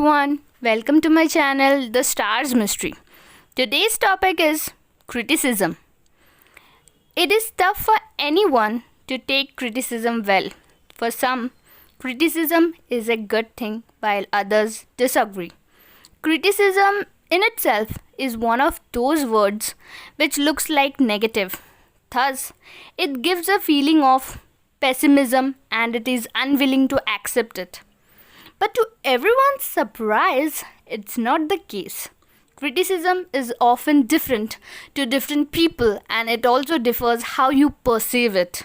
everyone, welcome to my channel The Stars Mystery. Today's topic is criticism. It is tough for anyone to take criticism well. For some, criticism is a good thing while others disagree. Criticism in itself is one of those words which looks like negative. Thus, it gives a feeling of pessimism and it is unwilling to accept it. But to everyone's surprise, it's not the case. Criticism is often different to different people and it also differs how you perceive it.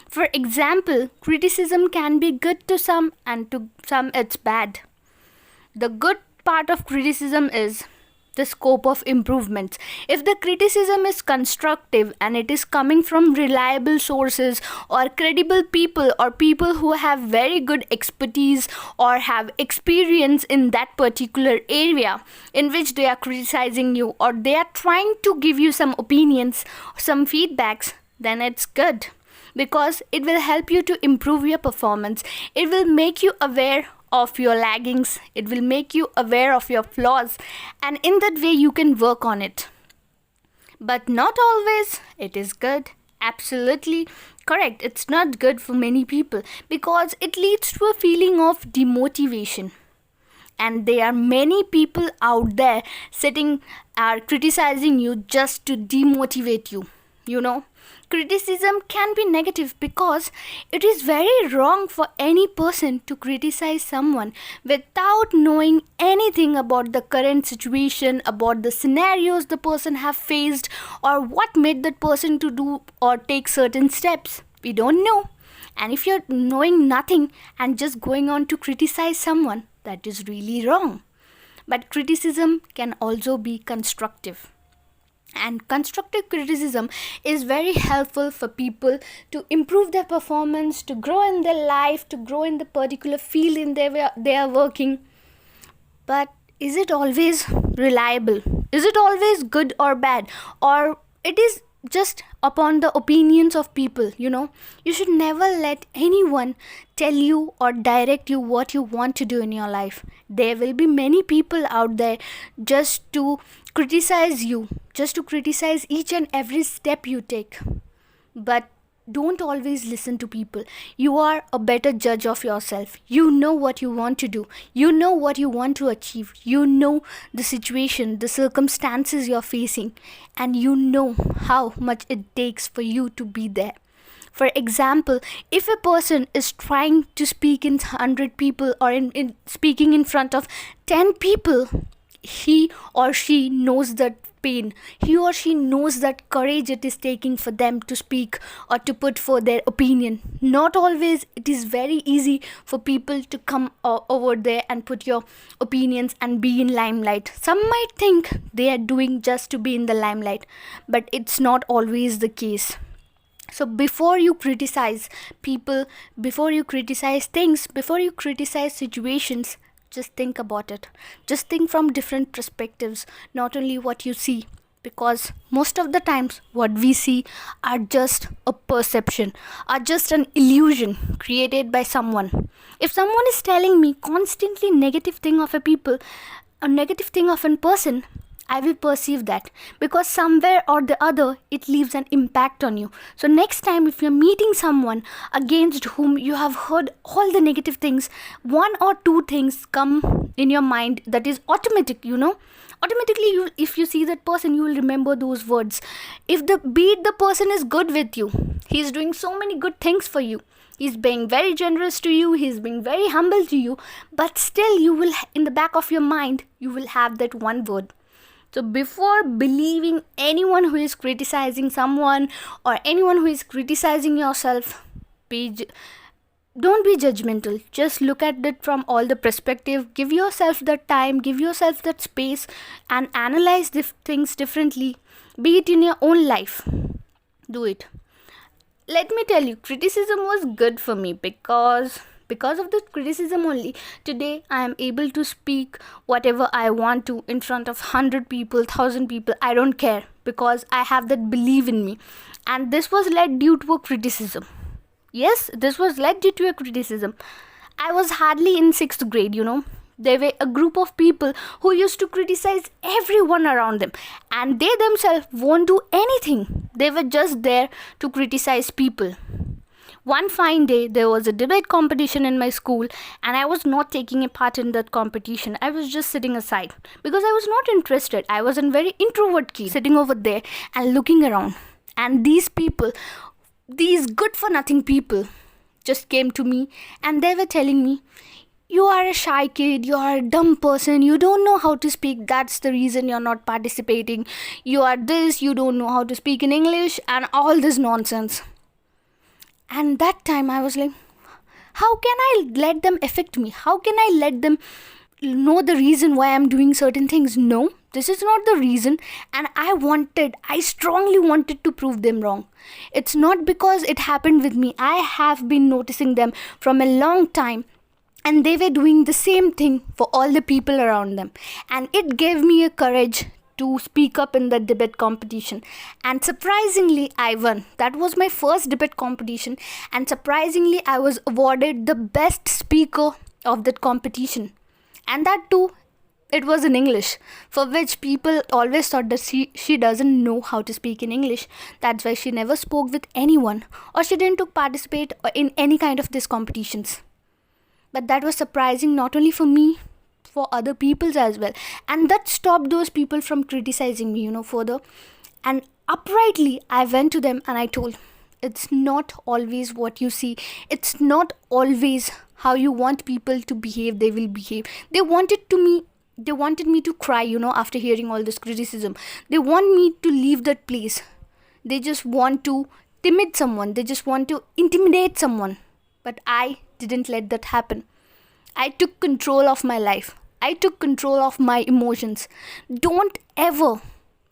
For example, criticism can be good to some and to some it's bad. The good part of criticism is the scope of improvements. If the criticism is constructive and it is coming from reliable sources or credible people or people who have very good expertise or have experience in that particular area in which they are criticizing you or they are trying to give you some opinions, some feedbacks, then it's good because it will help you to improve your performance. It will make you aware of your laggings, it will make you aware of your flaws, and in that way you can work on it. But not always it is good. Absolutely correct, it's not good for many people because it leads to a feeling of demotivation. And there are many people out there sitting are criticizing you just to demotivate you. Criticism can be negative because it is very wrong for any person to criticize someone without knowing anything about the current situation, about the scenarios the person have faced or what made that person to do or take certain steps. We don't know. And if you're knowing nothing and just going on to criticize someone, that is really wrong. But criticism can also be constructive. And constructive criticism is very helpful for people to improve their performance, to grow in their life, to grow in the particular field in they are working. But is it always reliable? Is it always good or bad? Or it is just upon the opinions of people, You should never let anyone tell you or direct you what you want to do in your life. There will be many people out there just to criticize you, just to criticize each and every step you take. But don't always listen to people. You are a better judge of yourself. You know what you want to do. You know what you want to achieve. You know the situation, the circumstances you're facing, and you know how much it takes for you to be there. For example, if a person is trying to speak in 100 people or in speaking in front of 10 people, he or she knows that pain. He or she knows that courage it is taking for them to speak or to put forth their opinion. Not always it is very easy for people to come over there and put your opinions and be in limelight. Some might think they are doing just to be in the limelight, but it's not always the case. So before you criticize people, before you criticize things, before you criticize situations, just think about it. Just think from different perspectives, not only what you see. Because most of the times what we see are just a perception, are just an illusion created by someone. If someone is telling me constantly negative thing of a people, a negative thing of a person, I will perceive that because somewhere or the other it leaves an impact on you. So next time if you're meeting someone against whom you have heard all the negative things, one or two things come in your mind that is automatic, Automatically if you see that person, you will remember those words. If the person is good with you, he is doing so many good things for you. He's being very generous to you, he's being very humble to you, but still you will, in the back of your mind, you will have that one word. So before believing anyone who is criticizing someone or anyone who is criticizing yourself, don't be judgmental. Just look at it from all the perspective. Give yourself that time, give yourself that space and analyze things differently. Be it in your own life. Do it. Let me tell you, criticism was good for me because of the criticism only, today I am able to speak whatever I want to in front of 100 people, 1,000 people. I don't care because I have that belief in me. And this was led due to a criticism. Yes, this was led due to a criticism. I was hardly in 6th grade, They were a group of people who used to criticize everyone around them, and they themselves won't do anything. They were just there to criticize people. One fine day, there was a debate competition in my school, and I was not taking a part in that competition. I was just sitting aside because I was not interested. I was a very introvert kid sitting over there and looking around. And these people, these good for nothing people, just came to me and they were telling me, "You are a shy kid, you are a dumb person, you don't know how to speak, that's the reason you're not participating. You are this, you don't know how to speak in English," and all this nonsense. And that time I was like, how can I let them affect me? How can I let them know the reason why I'm doing certain things? No, this is not the reason. And I strongly wanted to prove them wrong. It's not because it happened with me. I have been noticing them from a long time. And they were doing the same thing for all the people around them. And it gave me a courage to speak up in the debate competition. And surprisingly, I won. That was my first debate competition. And surprisingly, I was awarded the best speaker of that competition. And that too, it was in English, for which people always thought that she doesn't know how to speak in English. That's why she never spoke with anyone, or she didn't participate in any kind of these competitions. But that was surprising not only for me, for other people as well. And that stopped those people from criticizing me, further. And uprightly, I went to them and I told, it's not always what you see. It's not always how you want people to behave, they will behave. They wanted me to cry, after hearing all this criticism. They want me to leave that place. They just want to timid someone. They just want to intimidate someone. But I didn't let that happen. I took control of my life. I took control of my emotions. Don't ever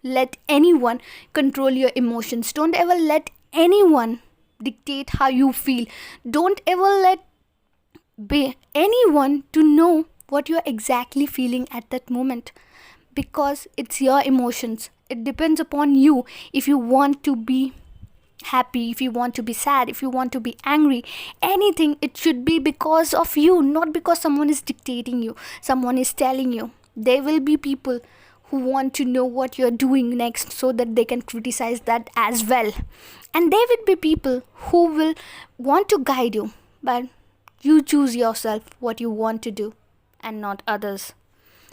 let anyone control your emotions. Don't ever let anyone dictate how you feel. Don't ever let anyone to know what you're exactly feeling at that moment, because it's your emotions. It depends upon you if you want to be happy, if you want to be sad, if you want to be angry, anything. It should be because of you, not because someone is dictating you, someone is telling you. There will be people who want to know what you're doing next so that they can criticize that as well. And there will be people who will want to guide you, but you choose yourself what you want to do and not others.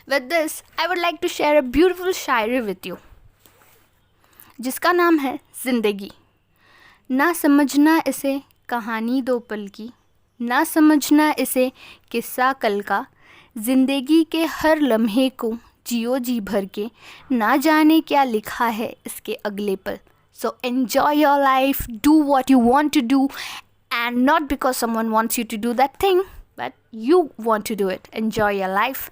With this, I would like to share a beautiful Shayari with you, जिसका नाम है जिंदगी। ना समझना इसे कहानी दो पल की, ना समझना इसे किस्सा कल का, ज़िंदगी के हर लम्हे को जियो जी भर के, ना जाने क्या लिखा है इसके अगले पल. So enjoy your life, do what you want to do, and not because someone wants you to do that thing, but you want to do it. Enjoy your life.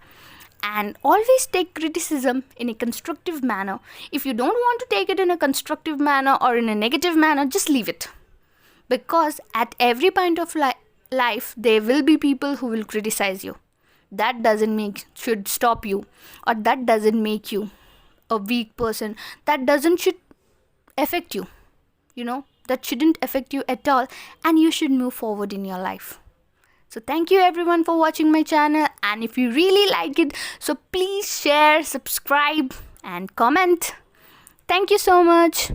And always take criticism in a constructive manner. If you don't want to take it in a constructive manner or in a negative manner, just leave it. Because at every point of life, there will be people who will criticize you. That should stop you, or that doesn't make you a weak person. That should affect you. That shouldn't affect you at all, and you should move forward in your life. So thank you everyone for watching my channel, and if you really like it, so please share, subscribe and comment. Thank you so much.